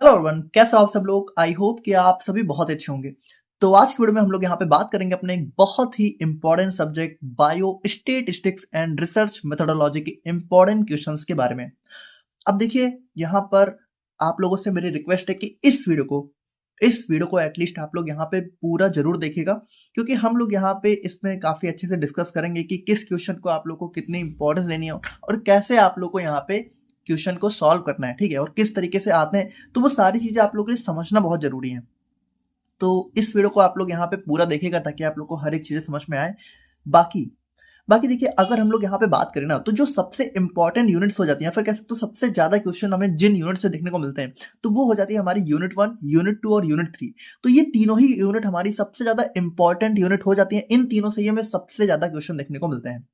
Hello everyone, कैसे हो आप सब लोग। आई होप कि आप सभी बहुत अच्छे होंगे। तो आज की वीडियो में हम लोग यहाँ पे बात करेंगे अपने एक बहुत ही important subject bio statistics and research methodology के इंपॉर्टेंट क्वेश्चंस के बारे में। अब देखिए, यहाँ पर आप लोगों से मेरी रिक्वेस्ट है कि इस वीडियो को एटलीस्ट आप लोग यहाँ पे पूरा जरूर देखिएगा, क्योंकि हम लोग यहाँ पे इसमें काफी अच्छे से डिस्कस करेंगे कि किस क्वेश्चन को आप लोग को कितनी इंपॉर्टेंस देनी है और कैसे आप लोग को यहाँ पे क्वेश्चन को सॉल्व करना है, ठीक है, और किस तरीके से आते हैं। तो वो सारी चीजें आप लोगों के लिए समझना बहुत जरूरी है। तो इस वीडियो को आप लोग यहाँ पे पूरा देखिएगा ताकि आप लोग को हर एक चीजें समझ में आए। बाकी बाकी देखिए, अगर हम लोग यहाँ पे बात करें ना, तो जो सबसे इंपॉर्टेंट यूनिट्स हो जाती हैं, फिर कह सकते हो सबसे ज्यादा क्वेश्चन हमें जिन यूनिट से देखने को मिलते हैं, तो वो हो जाती है हमारी यूनिट 1, यूनिट 2 और यूनिट 3। तो ये तीनों ही यूनिट हमारी सबसे ज्यादा इंपॉर्टेंट यूनिट हो जाती है। इन तीनों से ही हमें सबसे ज्यादा क्वेश्चन देखने को मिलते हैं।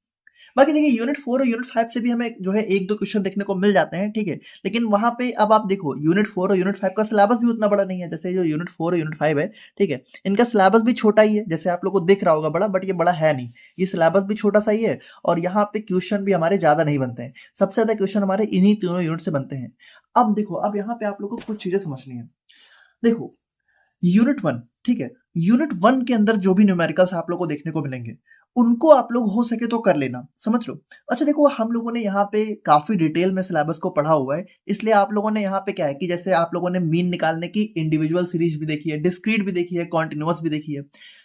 बाकी देखिए, यूनिट 4 और यूनिट 5 से भी हमें जो है एक दो क्वेश्चन देखने को मिल जाते हैं, ठीक है। लेकिन वहां पे अब आप देखो, यूनिट 4 और यूनिट 5 का सिलेबस भी उतना बड़ा नहीं है। जैसे जो यूनिट 4 और यूनिट 5 है, ठीक है, इनका सिलेबस भी छोटा ही है। जैसे आप लोग को दिख रहा होगा बड़ा, बट ये बड़ा है नहीं। ये सिलेबस भी छोटा सा ही है और यहाँ पे क्वेश्चन भी हमारे ज्यादा नहीं बनते हैं। सबसे ज्यादा क्वेश्चन हमारे इन्हीं तीनों यूनिट से बनते हैं। अब देखो, अब यहाँ पे आप लोग को कुछ चीजें समझनी है। देखो, यूनिट 1, ठीक है, यूनिट 1 के अंदर जो भी न्यूमेरिकल्स आप लोग को देखने को मिलेंगे, उनको आप लोग हो सके तो कर लेना, समझ लो। अच्छा देखो, हम लोगों ने यहाँ पे काफी डिटेल में सिलेबस को पढ़ा हुआ है, इसलिए आप लोगों ने यहाँ पे क्या है कि जैसे आप लोगों ने मीन निकालने की इंडिविजुअल सीरीज भी देखी है, डिस्क्रीट भी देखी है, कॉन्टिन्यूअस भी देखी है।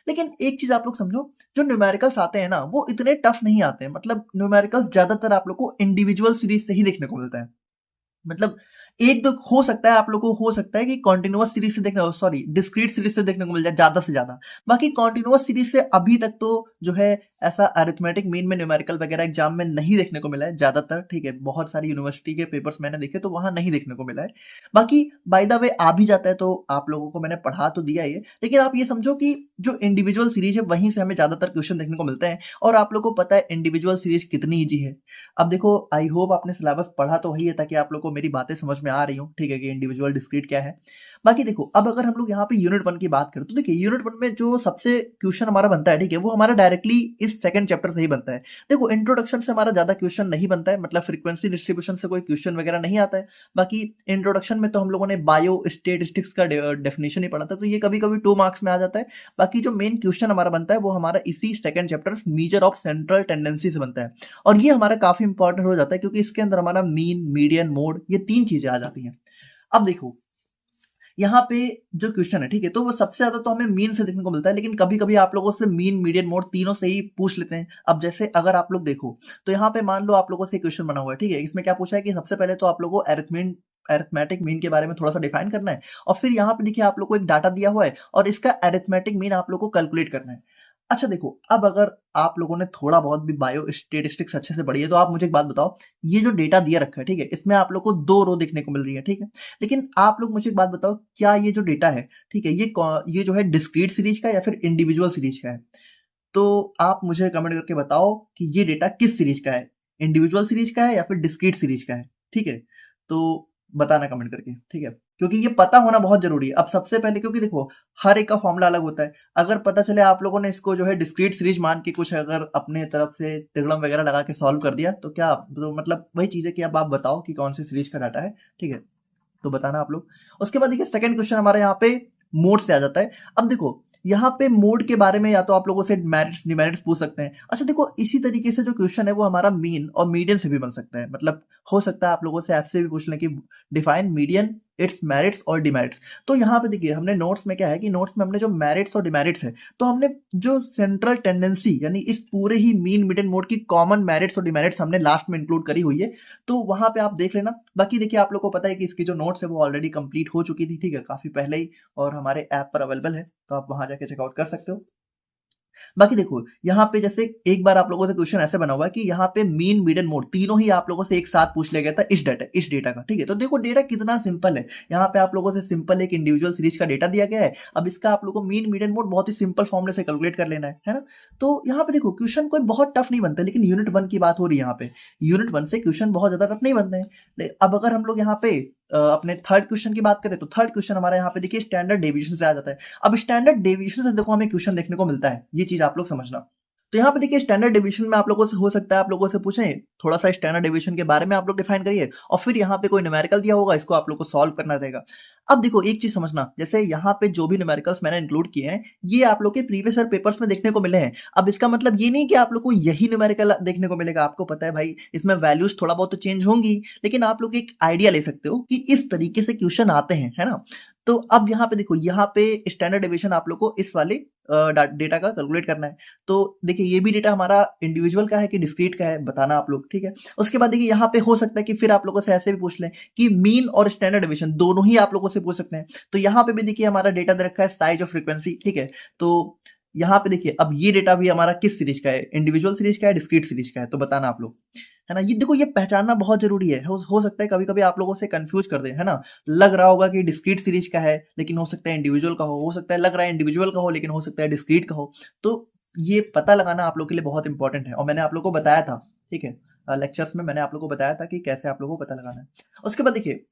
लेकिन एक चीज आप लोग समझो, जो न्यूमेरिकल्स आते हैं ना, वो इतने टफ नहीं आते हैं। मतलब न्यूमेरिकल्स ज्यादातर आप लोग को इंडिविजुअल सीरीज से ही देखने को मिलता है। मतलब एक दो हो सकता है, आप लोगों को हो सकता है कि कॉन्टिन्यूअस सीरीज से देखने, सॉरी, डिस्क्रीट सीरीज से देखने को मिल जाए ज्यादा से ज्यादा। बाकी कॉन्टिन्यूअस सीरीज से अभी तक तो जो है ऐसा अरिथमेटिक मीन में न्यूमेरिकल वगैरह एग्जाम में नहीं देखने को मिला है ज्यादातर, ठीक है। बहुत सारी यूनिवर्सिटी के पेपर्स मैंने देखे तो वहां नहीं देखने को मिला है। बाकी बाय द वे आ भी जाता है, तो आप लोगों को मैंने पढ़ा तो दिया है। लेकिन आप ये समझो कि जो इंडिविजुअल सीरीज है वहीं से हमें ज्यादातर क्वेश्चन देखने को मिलते हैं। और आप लोग को पता है इंडिविजुअल सीरीज कितनी ईजी है। अब देखो, आई होप आपने सिलेबस पढ़ा तो वही है, ताकि आप लोग को मेरी बातें समझ में आ रही हो, ठीक है, कि इंडिविजुअल डिस्क्रीट क्या है। बाकी देखो, अब अगर हम लोग यहाँ पे यूनिट 1 की बात करें, तो देखिए यूनिट 1 में जो सबसे क्वेश्चन हमारा बनता है, ठीक है, वो हमारा डायरेक्टली इस सेकंड चैप्टर से ही बनता है। देखो, इंट्रोडक्शन से हमारा ज्यादा क्वेश्चन नहीं बनता है, मतलब फ्रीक्वेंसी डिस्ट्रीब्यूशन से कोई क्वेश्चन वगैरह नहीं आता है। बाकी इंट्रोडक्शन में तो हम लोगों ने बायो स्टैटिस्टिक्स का डेफिनेशन ही पढ़ा था, तो ये कभी कभी 2 मार्क्स में आ जाता है। बाकी जो मेन क्वेश्चन हमारा बनता है वो हमारा इसी second chapter measure of central tendency से बनता है। और ये हमारा काफी इंपॉर्टेंट हो जाता है, क्योंकि इसके अंदर हमारा मीन, मीडियन, मोड, ये 3 चीजें आ जाती हैं। अब देखो, यहाँ पे जो क्वेश्चन है, ठीक है, तो वो सबसे ज्यादा तो हमें मीन से देखने को मिलता है, लेकिन कभी कभी आप लोगों से मीन, मीडियन, मोड तीनों से ही पूछ लेते हैं। अब जैसे अगर आप लोग देखो, तो यहाँ पे मान लो आप लोगों से क्वेश्चन बना हुआ है, ठीक है, इसमें क्या पूछा है कि सबसे पहले तो आप लोगों को अरिथमेटिक मीन के बारे में थोड़ा सा डिफाइन करना है, और फिर यहाँ पे देखिए आप लोग को एक डाटा दिया हुआ है और इसका अरिथमेटिक मीन आप लोग को कैलकुलेट करना है। अच्छा देखो, अब अगर आप लोगों ने थोड़ा बहुत भी बायो स्टेटिस्टिक्स अच्छे से पढ़ी है, तो आप मुझे एक बात बताओ, ये जो डेटा दिया रखा है, ठीक है, इसमें आप लोग को 2 रो देखने को मिल रही है, ठीक है। लेकिन आप लोग मुझे एक बात बताओ, क्या ये जो डेटा है, ठीक है, ये जो है डिस्क्रीट सीरीज का या फिर इंडिविजुअल सीरीज का है? तो आप मुझे कमेंट करके बताओ कि ये डेटा किस सीरीज का है, इंडिविजुअल सीरीज का है या फिर डिस्क्रीट सीरीज का है, ठीक है। तो बताना कमेंट करके, ठीक है, क्योंकि ये पता होना बहुत जरूरी है। अब सबसे पहले, क्योंकि देखो हर एक का फॉर्मूला अलग होता है। अगर पता चले आप लोगों ने इसको जो है डिस्क्रीट सीरीज मान के कुछ अगर अपने तरफ से तिगड़म वगैरह लगा के सॉल्व कर दिया, तो क्या, तो मतलब वही चीज है कि अब आप बताओ कि कौन सी सीरीज का डाटा है, ठीक है, तो बताना आप लोग। उसके बाद देखिए, सेकंड क्वेश्चन हमारे यहाँ पे मोड से आ जाता है। अब देखो, यहाँ पे मोड के बारे में या तो आप लोगों से मेरिट्स डिमेरिट्स पूछ सकते हैं। अच्छा देखो, इसी तरीके से जो क्वेश्चन है वो हमारा मीन और मीडियन से भी बन सकता है। मतलब हो सकता है आप लोगों से ऐसे भी पूछ लें कि डिफाइन मीडियन, इट्स मेरिट्स और डिमेरिट्स। तो यहाँ पे देखिए, हमने नोट्स में क्या है कि नोट्स में हमने जो मेरिट्स और डिमेरिट्स है, तो हमने जो सेंट्रल टेंडेंसी यानी इस पूरे ही मीन, मीडियन, मोड की कॉमन मेरिट्स और डिमेरिट्स हमने लास्ट में इंक्लूड करी हुई है, तो वहां पे आप देख लेना। बाकी देखिए, आप लोग को पता है कि इसकी जो नोट्स है वो ऑलरेडी कंप्लीट हो चुकी थी, ठीक है, काफी पहले ही, और हमारे ऐप पर अवेलेबल है, तो आप वहां जाके चेकआउट कर सकते हो। बाकी देखो, यहाँ पे जैसे एक बार आप लोगों से क्वेश्चन ऐसे बना हुआ है कि यहाँ पे मीन, मीडियन, मोड तीनों ही आप लोगों से एक साथ पूछ लिया गया था इस डेटा का, ठीक है। तो देखो डेटा कितना सिंपल है। यहाँ पे आप लोगों से सिंपल एक इंडिविजुअल सीरीज का डेटा दिया गया है। अब इसका आप लोगों को मीन, मीडियन, मोड बहुत ही सिंपल फॉर्मूले से कैलकुलेट कर लेना है ना। तो यहाँ पे देखो, क्वेश्चन कोई बहुत टफ नहीं बनता, लेकिन यूनिट 1 की बात हो रही है यहाँ पे। यूनिट 1 से क्वेश्चन बहुत ज्यादा टफ नहीं बनते हैं। अब अगर हम लोग यहाँ पे अपने थर्ड क्वेश्चन की बात करें, तो थर्ड क्वेश्चन हमारा यहाँ पे देखिए स्टैंडर्ड डेविएशन से आ जाता है। अब स्टैंडर्ड डेविएशन से देखो हमें क्वेश्चन देखने को मिलता है, ये चीज आप लोग समझना। तो यहाँ पे देखिए स्टैंडर्ड डिवीजन में आप लोगों से हो सकता है आप लोगों से पूछें थोड़ा सा स्टैंडर्ड डिवीजन के बारे में आप लोग डिफाइन करिए और फिर यहाँ पे कोई न्यूमेरिकल दिया होगा इसको आप लोग को सॉल्व करना रहेगा। अब देखो एक चीज समझना, जैसे यहाँ पे जो भी न्यूमेरिकल्स मैंने इंक्लूड किए हैं ये आप लोग के प्रीवियस ईयर पेपर्स में देखने को मिले हैं। अब इसका मतलब ये नहीं कि आप लोग को यही न्यूमेरिकल देखने को मिलेगा, आपको पता है भाई इसमें वैल्यूज थोड़ा बहुत तो चेंज होंगी, लेकिन आप लोग एक आइडिया ले सकते हो कि इस तरीके से क्वेश्चन आते हैं, है ना। तो अब यहाँ पे देखो यहाँ पे स्टैंडर्ड डिवीजन आप लोग को इस वाले डेटा का कैलकुलेट करना है। तो देखिए ये भी डेटा हमारा इंडिविजुअल का है कि डिस्क्रीट का है बताना आप लोग, ठीक है। उसके बाद देखिए यहाँ पे हो सकता है कि फिर आप लोगों से ऐसे भी पूछ लें कि मीन और स्टैंडर्ड डिवीजन दोनों ही आप लोगों से पूछ सकते हैं। तो यहाँ पे भी देखिए हमारा डेटा दे रखा है साइज और फ्रीक्वेंसी, ठीक है। तो यहाँ पे देखिए अब ये डेटा भी हमारा किस सीरीज का है, इंडिविजुअल सीरीज का है डिस्क्रीट सीरीज का है, तो बताना आप लोग, है ना। ये देखो ये पहचानना बहुत जरूरी है। हो सकता है कभी कभी आप लोगों से कंफ्यूज कर दे, है ना। लग रहा होगा कि डिस्क्रीट सीरीज का है लेकिन हो सकता है इंडिविजुअल का हो सकता है लग रहा है इंडिविजुअल का हो लेकिन हो सकता है डिस्क्रीट का हो। तो ये पता लगाना आप लोग के लिए बहुत इंपॉर्टेंट है और मैंने आप लोग को बताया था, ठीक है। लेक्चर्स में मैंने आप लोग को बताया था कि कैसे आप लोगों को पता लगाना है। उसके बाद देखिए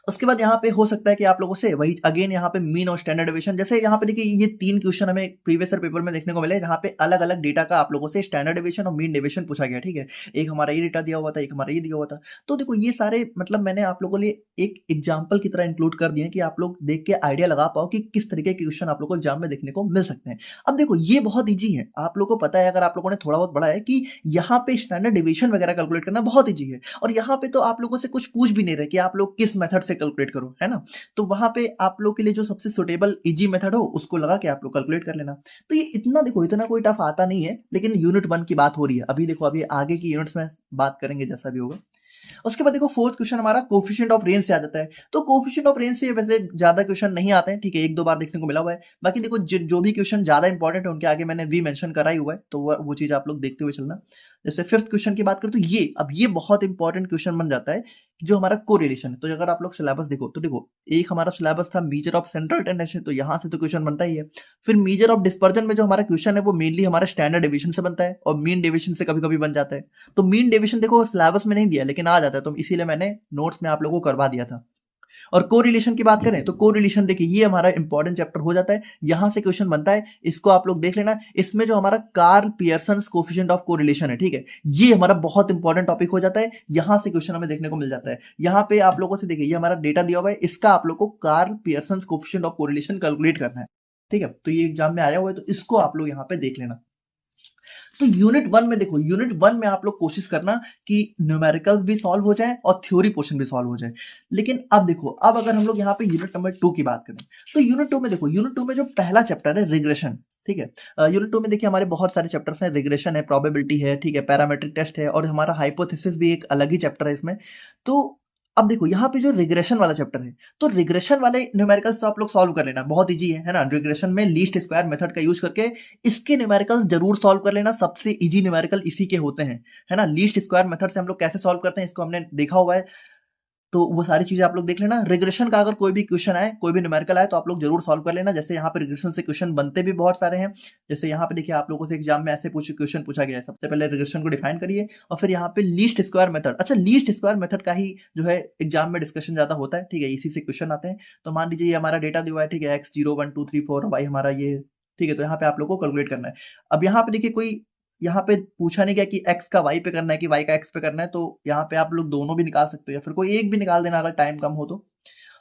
उसके बाद यहाँ पे हो सकता है कि आप लोगों से वही अगेन यहाँ पे मीन और स्टैंडर्ड डिवीजन, जैसे यहाँ पे देखिए ये 3 क्वेश्चन हमें प्रीवियस ईयर पेपर में देखने को मिले जहाँ पे अलग अलग डेटा का आप लोगों से स्टैंडर्ड डिवीजन और मीन डिवीजन पूछा गया, ठीक है। एक हमारा ये डेटा दिया हुआ था, एक हमारा ये दिया हुआ था। तो देखो ये सारे मतलब मैंने आप लोगों के लिए एक एग्जाम्पल की तरह इंक्लूड कर दिए कि आप लोग देख के आइडिया लगा पाओ कि किस तरीके के क्वेश्चन आप लोग को एग्जाम में देखने को मिल सकते हैं। अब देखो ये बहुत ईजी है, आप लोग को पता है अगर आप लोगों ने थोड़ा बहुत पढ़ा है कि यहाँ पे स्टैंडर्ड डिवीजन वगैरह कैलकुलेट करना बहुत ईजी है। और यहाँ पे तो आप लोगों से कुछ पूछ भी नहीं रहे कि आप लोग किस मेथड से कैलकुलेट करो, है ना। तो वहां पे आप लोग के लिए जो सबसे सुटेबल इजी मेथड हो उसको लगा के आप लोग कैलकुलेट कर लेना। तो ये इतना देखो इतना कोई टफ आता नहीं है, लेकिन यूनिट 1 की बात हो रही है अभी, देखो अभी आगे की यूनिट्स में बात करेंगे जैसा भी होगा। उसके बाद देखो फोर्थ क्वेश्चन हमारा कोफिशिएंट ऑफ रेंज से आ जाता है। तो कोफिशिएंट ऑफ रेंज से वैसे ज्यादा क्वेश्चन नहीं आते हैं, ठीक है, एक दो बार देखने को मिला हुआ है। बाकी देखो जो भी क्वेश्चन ज्यादा इंपॉर्टेंट है उनके आगे मैंने वी मेंशन करा ही हुआ है, तो वो चीज आप लोग देखते हुए चलना। जैसे फिफ्थ क्वेश्चन की बात करें तो ये बहुत इंपॉर्टेंट क्वेश्चन बन जाता है जो हमारा कोरिलेशन है। तो अगर आप लोग सिलेबस देखो तो देखो एक हमारा सिलेबस था मेजर ऑफ सेंट्रल टेंडेंसी, तो यहाँ से तो क्वेश्चन बनता ही है। फिर मेजर ऑफ डिस्पर्जन में जो हमारा क्वेश्चन है वो मेनली हमारा स्टैंडर्ड डिवीजन से बनता है और मीन डिवीजन से कभी कभी बन जाता है। तो मीन डिवीजन देखो सिलेबस में नहीं दिया लेकिन आ जाता है, तो इसीलिए मैंने नोट्स में आप लोगों को करवा दिया था। और कोरिलेशन की बात करें तो कोरिलेशन देखिए ये हमारा इंपॉर्टेंट चैप्टर हो जाता है, यहां से क्वेश्चन बनता है, इसको आप लोग देख लेना। इसमें जो हमारा Karl Pearson coefficient of correlation है, ठीक है, ये हमारा बहुत इंपॉर्टेंट टॉपिक हो जाता है, यहां से क्वेश्चन हमें देखने को मिल जाता है। यहाँ पे आप लोगों से देखिए ये हमारा डेटा दिया हुआ है, इसका आप लोग को Karl Pearson coefficient of correlation calculate करना है, ठीक है। तो ये एग्जाम में आया हुआ है तो इसको आप लोग यहाँ पे देख लेना। तो यूनिट 1 में देखो यूनिट 1 में आप लोग कोशिश करना कि न्यूमेरिकल्स भी सॉल्व हो जाए और थ्योरी पोर्शन भी सॉल्व हो जाए। लेकिन अब देखो अब अगर हम लोग यहाँ पे यूनिट नंबर 2 की बात करें तो यूनिट 2 में देखो यूनिट 2 में जो पहला चैप्टर है रिग्रेशन, ठीक है। यूनिट 2 में देखिए हमारे बहुत सारे चैप्टर्स हैं, रिग्रेशन है, प्रोबेबिलिटी है, ठीक है, पैरामेट्रिक टेस्ट है और हमारा हाइपोथेसिस भी एक अलग ही चैप्टर है इसमें। तो अब देखो यहाँ पे जो रिग्रेशन वाला चैप्टर है तो रिग्रेशन वाले न्यूमेरिकल्स तो आप लोग सॉल्व कर लेना, बहुत इजी है ना। रिग्रेशन में लीस्ट स्क्वायर मेथड का यूज करके इसके न्यूमेरिकल्स जरूर सॉल्व कर लेना, सबसे इजी न्यूमेरिकल इसी के होते हैं, है ना। लीस्ट स्क्वायर मेथड से हम लोग कैसे सॉल्व करते हैं इसको हमने देखा हुआ है, तो वो सारी चीजें आप लोग देख लेना। रिग्रेशन का अगर कोई भी क्वेश्चन आए कोई भी न्यूमेरिकल आए तो आप लोग जरूर सॉल्व कर लेना। जैसे यहाँ पे रिग्रेशन से क्वेश्चन बनते भी बहुत सारे हैं, जैसे यहाँ पे देखिए आप लोगों से एग्जाम में ऐसे क्वेश्चन पूछा गया है, सबसे पहले रिग्रेशन को डिफाइन करिए और फिर यहाँ पे लीस्ट स्क्वायर मेथड, अच्छा लीस्ट स्क्वायर मेथड का ही जो है एग्जाम में डिस्कशन ज्यादा होता है, ठीक है, इसी से क्वेश्चन आते हैं। तो मान लीजिए ये हमारा डेटा दिया हुआ है, ठीक है, x 0 1 2 3 4 y हमारा ये, ठीक है। तो यहाँ पे आप लोग को कैलकुलेट करना है। अब यहाँ पे देखिए कोई यहाँ पे पूछा नहीं गया कि x का y पे करना है कि y का x पे करना है, तो यहाँ पे आप लोग दोनों भी निकाल सकते हो या फिर कोई एक भी निकाल देना अगर टाइम कम हो तो।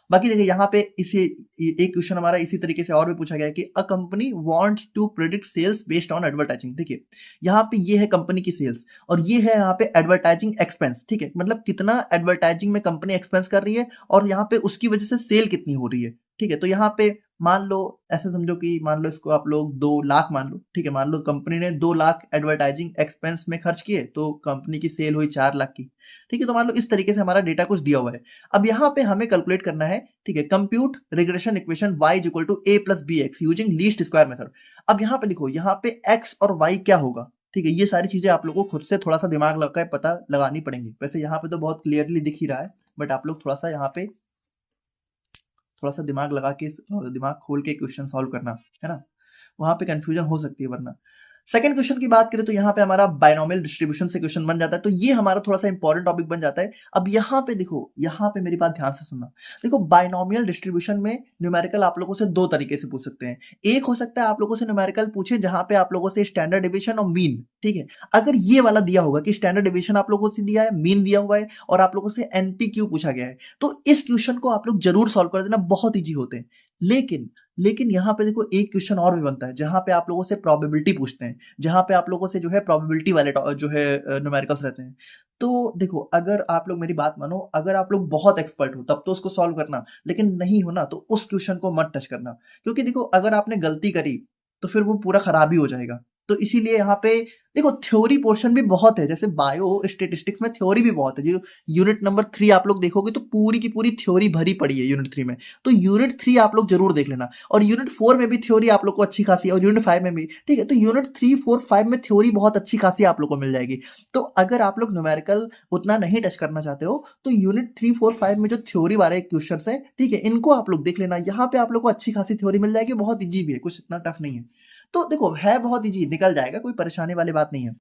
बाकी देखिए यहाँ पे इसी एक क्वेश्चन हमारा इसी तरीके से और भी पूछा गया है कि a company wants to predict sales based on advertising. देखिए यहाँ पे ये है कंपनी की सेल्स और ये है यहाँ पे एडवर्टाइजिंग एक्सपेंस, ठीक है, मतलब कितना एडवर्टाइजिंग में कंपनी एक्सपेंस कर रही है और यहाँ पे उसकी वजह से सेल कितनी हो रही है, ठीक है। तो यहाँ पे मान लो ऐसे समझो कि मान लो इसको आप लोग 2 लाख मान लो, ठीक है, मान लो कंपनी ने 2 लाख एडवर्टाइजिंग एक्सपेंस में खर्च किए तो कंपनी की सेल हुई 4 लाख की, ठीक है। तो मान लो इस तरीके से हमारा डेटा कुछ दिया हुआ है। अब यहाँ पे हमें कैलकुलेट करना है, ठीक है, compute regression equation y is equal to a plus b x using least square method. अब यहाँ पे देखो यहाँ पे x और y क्या होगा, ठीक है, ये सारी चीजें आप लोगों को खुद से थोड़ा सा दिमाग लगा के पता लगानी पड़ेंगी। वैसे यहाँ पे तो बहुत क्लियरली दिख ही रहा है, बट आप लोग थोड़ा सा यहाँ पे थोड़ा सा दिमाग लगा के दिमाग खोल के क्वेश्चन सॉल्व करना, है ना, वहां पे कंफ्यूजन हो सकती है वरना। सेकंड क्वेश्चन की बात करें तो यहाँ पे हमारा बायनोमियल डिस्ट्रीब्यूशन से क्वेश्चन बन जाता है, तो ये हमारा थोड़ा सा इंपॉर्टेंट टॉपिक बन जाता है। अब यहाँ पे देखो, यहाँ पे मेरी बात ध्यान से सुनना। देखो बायनोमियल डिस्ट्रीब्यूशन में न्यूमेरिकल आप लोगों से दो तरीके से पूछ सकते हैं। एक हो सकता है आप लोगों से न्यूमेरिकल पूछे जहां पे आप लोगों से स्टैंडर्ड डिवीजन और मीन, ठीक है। अगर ये वाला दिया होगा कि स्टैंडर्ड डिवीजन आप लोगों से दिया है, मीन दिया हुआ है और आप लोगों से एनपीक्यू पूछा गया है, तो इस क्वेश्चन को आप लोग जरूर सॉल्व कर देना, बहुत इजी होते हैं। लेकिन लेकिन यहाँ पे देखो एक क्वेश्चन और भी बनता है जहां पे आप लोगों से प्रोबेबिलिटी पूछते हैं, जहां पे आप लोगों से जो है प्रोबेबिलिटी वाले जो है न्यूमेरिकल्स रहते हैं। तो देखो अगर आप लोग मेरी बात मानो, अगर आप लोग बहुत एक्सपर्ट हो तब तो उसको सॉल्व करना, लेकिन नहीं हो ना तो उस क्वेश्चन को मत टच करना, क्योंकि देखो अगर आपने गलती करी तो फिर वो पूरा खराब ही हो जाएगा। तो इसीलिए यहाँ पे देखो थ्योरी पोर्शन भी बहुत है, जैसे बायो स्टेटिस्टिक्स में थ्योरी भी बहुत है। जो यूनिट नंबर 3 आप लोग देखोगे तो पूरी की पूरी थ्योरी भरी पड़ी है यूनिट 3 में, तो यूनिट 3 आप लोग जरूर देख लेना। और यूनिट 4 में भी थ्योरी आप लोग को अच्छी खासी है, और यूनिट 5 में भी, ठीक है। तो यूनिट 3, 4, 5 में थ्योरी बहुत अच्छी खासी आप लोग को मिल जाएगी। तो अगर आप लोग न्यूमेरिकल उतना नहीं टच करना चाहते हो तो यूनिट 3, 4, 5 में जो थ्योरी वाले क्वेश्चन है, ठीक है, इनको आप लोग देख लेना। यहाँ पे आप लोग को अच्छी खासी थ्योरी मिल जाएगी, बहुत इजी भी है, कुछ इतना टफ नहीं है। तो देखो है बहुत इजी, निकल जाएगा, कोई परेशानी वाली बात नहीं है।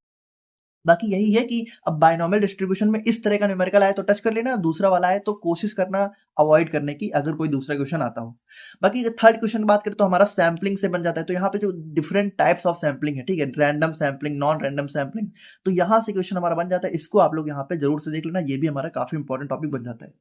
बाकी यही है कि अब बायनोमियल डिस्ट्रीब्यूशन में इस तरह का न्यूमेरिकल आए तो टच कर लेना, दूसरा वाला आए तो कोशिश करना अवॉइड करने की, अगर कोई दूसरा क्वेश्चन आता हो। बाकी थर्ड क्वेश्चन की बात करें तो हमारा सैम्पलिंग से बन जाता है। तो यहाँ पे जो डिफरेंट टाइप्स ऑफ सैम्पलिंग है, ठीक है, random sampling, non random sampling, तो यहाँ से क्वेश्चन हमारा बन जाता है। इसको आप लोग यहाँ पे जरूर से देख लेना, ये भी हमारा काफी इंपॉर्टेंट टॉपिक बन जाता है।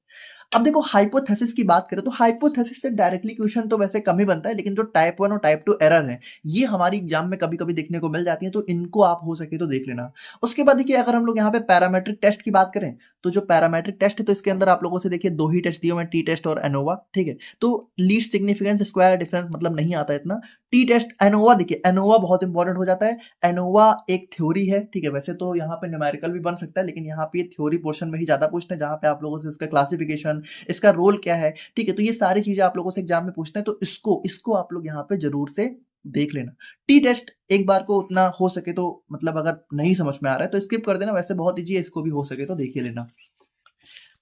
अब देखो हाइपोथेसिस की बात करें तो हाइपोथेसिस से डायरेक्टली क्वेश्चन तो वैसे कम ही बनता है, लेकिन जो टाइप 1 और टाइप 2 एरर है ये हमारी एग्जाम में कभी कभी देखने को मिल जाती है, तो इनको आप हो सके तो देख लेना। उसके बाद देखिए अगर हम लोग यहाँ पे पैरामेट्रिक टेस्ट की बात करें तो जो पैरामेट्रिक टेस्ट है तो इसके अंदर आप लोगों से देखिए दो ही टेस्ट दिए हुए हैं, टी टेस्ट और एनोवा, ठीक है। तो लीस्ट सिग्निफिकेंस स्क्वायर डिफरेंस मतलब नहीं आता इतना। टी टेस्ट एनोवा, देखिए एनोवा बहुत इंपॉर्टेंट हो जाता है। एनोवा एक थ्योरी है, ठीक है, वैसे तो यहाँ पे न्यूमेरिकल भी बन सकता है, लेकिन यहाँ पे थ्योरी पोर्शन में ही ज्यादा पूछते हैं, जहाँ पे आप लोगों से इसका क्लासिफिकेशन, इसका रोल क्या है, ठीक है, तो ये सारी चीजें आप लोगों से एग्जाम में पूछते हैं, तो इसको इसको आप लोग यहाँ पे जरूर से देख लेना। टी टेस्ट एक बार को उतना हो सके तो मतलब अगर नहीं समझ में आ रहा है तो स्किप कर देना, वैसे बहुत ईजी है, इसको भी हो सके तो देख ही लेना।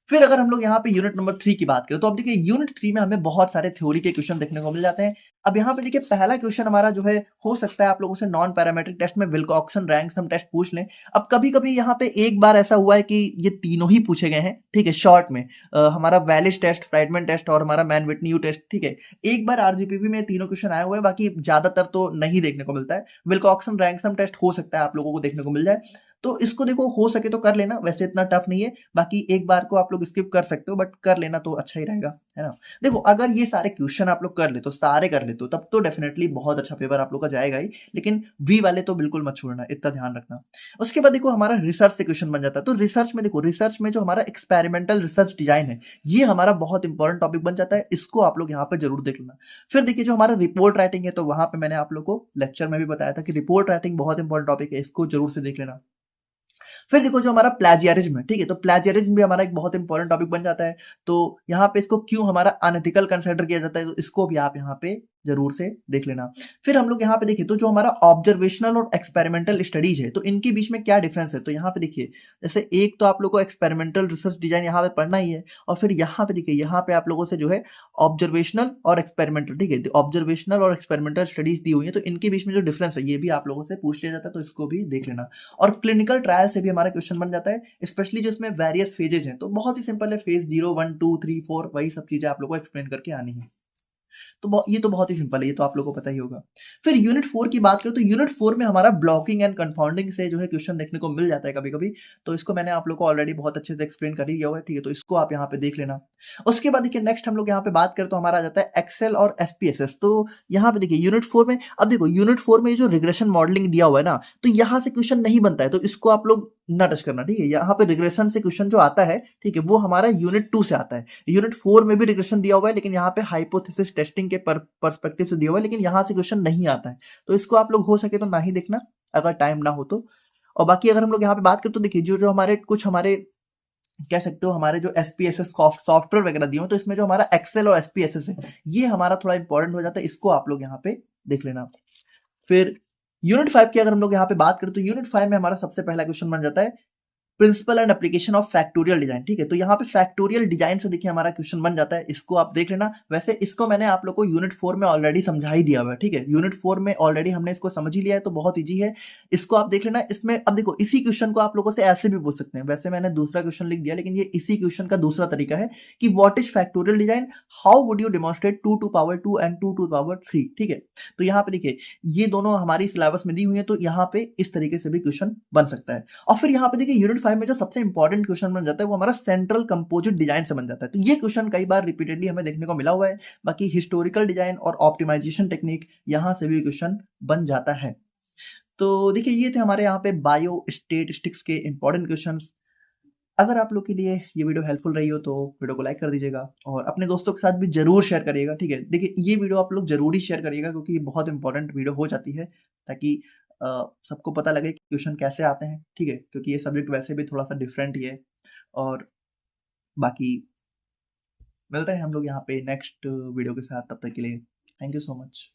फिर अगर हम लोग यहाँ पे यूनिट नंबर 3 की बात करें तो अब देखिए यूनिट 3 में हमें बहुत सारे थ्योरी के क्वेश्चन देखने को मिल जाते हैं। अब यहाँ पे देखिए पहला क्वेश्चन हमारा जो है हो सकता है आप लोगों से नॉन पैरामेट्रिक टेस्ट में विल्कॉक्सन रैंक सम टेस्ट पूछ लें। अब कभी कभी यहाँ पे एक बार ऐसा हुआ है कि ये तीनों ही पूछे गए हैं, ठीक है, शॉर्ट में हमारा वैलिस टेस्ट, फ्राइडमैन टेस्ट और हमारा मैन विटनी यू टेस्ट, ठीक है। एक बार आरजीपीवी में तीनों क्वेश्चन आए हुए हैं, बाकी ज्यादातर तो नहीं देखने को मिलता है। विल्कॉक्सन रैंक सम टेस्ट हो सकता है आप लोगों को देखने को मिल जाए, तो इसको देखो हो सके तो कर लेना, वैसे इतना टफ नहीं है। बाकी एक बार को आप लोग स्किप कर सकते हो, बट कर लेना तो अच्छा ही रहेगा, है ना। देखो अगर ये सारे क्वेश्चन आप लोग कर ले तो, सारे कर ले तो, तब तो डेफिनेटली बहुत अच्छा पेपर आप लोग का जाएगा ही, लेकिन वी वाले तो बिल्कुल मत छोड़ना, इतना ध्यान रखना। उसके बाद देखो हमारा रिसर्च से क्वेश्चन बन जाता है। तो रिसर्च में देखो, रिसर्च में जो हमारा एक्सपेरिमेंटल रिसर्च डिजाइन है ये हमारा बहुत इंपॉर्टेंट टॉपिक बन जाता है, इसको आप लोग यहाँ पे जरूर देख लेना। फिर देखिए जो हमारा रिपोर्ट राइटिंग है, तो वहां पे मैंने आप लोग को लेक्चर में भी बताया था कि रिपोर्ट राइटिंग बहुत इंपॉर्टेंट टॉपिक है, इसको जरूर से देख लेना। फिर देखो जो हमारा प्लेजियरिज्म है, ठीक है, तो प्लेजियरिज्म भी हमारा एक बहुत इंपॉर्टेंट टॉपिक बन जाता है। तो यहाँ पे इसको क्यों हमारा अनएथिकल कंसिडर किया जाता है, तो इसको भी आप यहाँ पे जरूर से देख लेना। फिर हम लोग यहाँ पे देखिए तो जो हमारा ऑब्जर्वेशनल और एक्सपेरिमेंटल स्टडीज है, तो इनके बीच में क्या डिफरेंस है, तो यहाँ पे देखिए जैसे एक तो आप लोग को एक्सपेरिमेंटल रिसर्च डिजाइन यहाँ पे पढ़ना ही है, और फिर यहाँ पे देखिए यहाँ पे आप लोगों से जो है ऑब्जर्वेशनल और एक्सपेरिमेंटल, ठीक है, ऑब्जर्वेशनल और एक्सपेरिमेंटल स्टडीज दी हुई है, तो इनके बीच में जो डिफरेंस है ये भी आप लोगों से पूछ लिया जाता है, तो इसको भी देख लेना। और क्लिनिकल ट्रायल से भी हमारा क्वेश्चन बन जाता है, स्पेशली जो इसमें वेरियस फेजेज हैं, तो बहुत ही सिंपल है, फेज 0, 1, 2, 3, 4, वही सब चीजें आप लोग को एक्सप्लेन करके आनी है। तो ये तो बहुत ही सिंपल है, ये तो आप लोगों को पता ही होगा। फिर यूनिट 4 की बात करें तो यूनिट 4 में हमारा ब्लॉकिंग एंड कंफाउंडिंग से जो है क्वेश्चन देखने को मिल जाता है कभी कभी, तो इसको मैंने आप लोग को ऑलरेडी बहुत अच्छे से एक्सप्लेन कर ही दिया हुआ है, ठीक है, तो इसको आप यहाँ पे देख लेना। उसके बाद देखिए नेक्स्ट हम लोग यहाँ पे बात करें तो हमारा आ जाता है एक्सेल और एसपीएसएस। तो यहाँ पे देखिए यूनिट 4 में, अब देखो यूनिट 4 में जो रिग्रेशन मॉडलिंग दिया हुआ है ना, तो यहाँ से क्वेश्चन नहीं बनता है, तो इसको आप लोग ना टच करना, ठीक है। यहाँ पे रिग्रेशन से क्वेश्चन जो आता है, ठीक है, वो हमारा यूनिट 2 से आता है। यूनिट 4 में भी रिग्रेशन दिया हुआ है, लेकिन यहाँ पे हाइपोथेसिस टेस्टिंग के पर्सपेक्टिव से दिया हुआ है, लेकिन यहाँ से क्वेश्चन नहीं आता है, तो इसको आप लोग हो सके तो ना ही देखना अगर टाइम ना हो तो। और बाकी अगर हम लोग यहाँ पे बात करें तो देखिए जो जो हमारे कुछ हमारे कह सकते हो हमारे जो एसपीएसएस सॉफ्टवेयर वगैरह दिए हो, तो इसमें जो हमारा एक्सेल और एसपीएसएस है ये हमारा थोड़ा इंपॉर्टेंट हो जाता है, इसको आप लोग यहाँ पे देख लेना। फिर यूनिट 5 की अगर हम लोग यहाँ पे बात करें तो यूनिट 5 में हमारा सबसे पहला क्वेश्चन बन जाता है principle and application of factorial design. ठीक है, तो यहाँ पे फैक्टोरियल डिजाइन से देखिए हमारा क्वेश्चन बन जाता है, इसको आप देख लेना। वैसे इसको मैंने आप लोग को यूनिट 4 में ऑलरेडी समझा ही दिया हुआ है। ठीक है, यूनिट 4 में ऑलरेडी हमने इसको समझ ही लिया है, तो बहुत इजी है, इसको आप देख लेना। इसमें अब देखो इसी क्वेश्चन को आप लोगों से ऐसे भी पूछ सकते हैं, वैसे मैंने दूसरा क्वेश्चन लिख दिया, लेकिन ये इसी क्वेश्चन का दूसरा तरीका है कि what is factorial design, how would you demonstrate 2 to power 2 and 2 to power 3। ठीक है, तो यहाँ पे देखिए ये दोनों हमारी सिलेबस में दी हुई है, तो यहाँ पे इस तरीके से भी क्वेश्चन बन सकता है। और फिर यहाँ पे देखिए यूनिट 5 में जो सबसे इंपॉर्टेंट क्वेश्चन बन जाता है वो हमारा सेंट्रल कंपोजिट डिजाइन से बन जाता है। तो ये क्वेश्चन कई बार रिपीटेडली हमें देखने को मिला हुआ है। बाकी हिस्टोरिकल डिजाइन और ऑप्टिमाइजेशन टेक्निक यहाँ से भी क्वेश्चन बन जाता है। तो देखिए ये थे हमारे यहाँ पे बायो स्टैटिस्टिक्स के इंपॉर्टेंट क्वेश्चंस। अगर आप लोग के लिए ये वीडियो हेल्पफुल रही हो तो वीडियो को लाइक कर दीजिएगा और अपने दोस्तों के साथ भी जरूर शेयर करिएगा। ठीक है, देखिए ये वीडियो आप लोग जरूरी शेयर करिएगा क्योंकि ये बहुत इंपॉर्टेंट वीडियो हो जाती है, ताकि सबको पता लगे कि क्वेश्चन कैसे आते हैं। ठीक है, क्योंकि ये सब्जेक्ट वैसे भी थोड़ा सा डिफरेंट ही है। और बाकी मिलते हैं हम लोग यहाँ पे नेक्स्ट वीडियो के साथ, तब तक के लिए थैंक यू सो मच।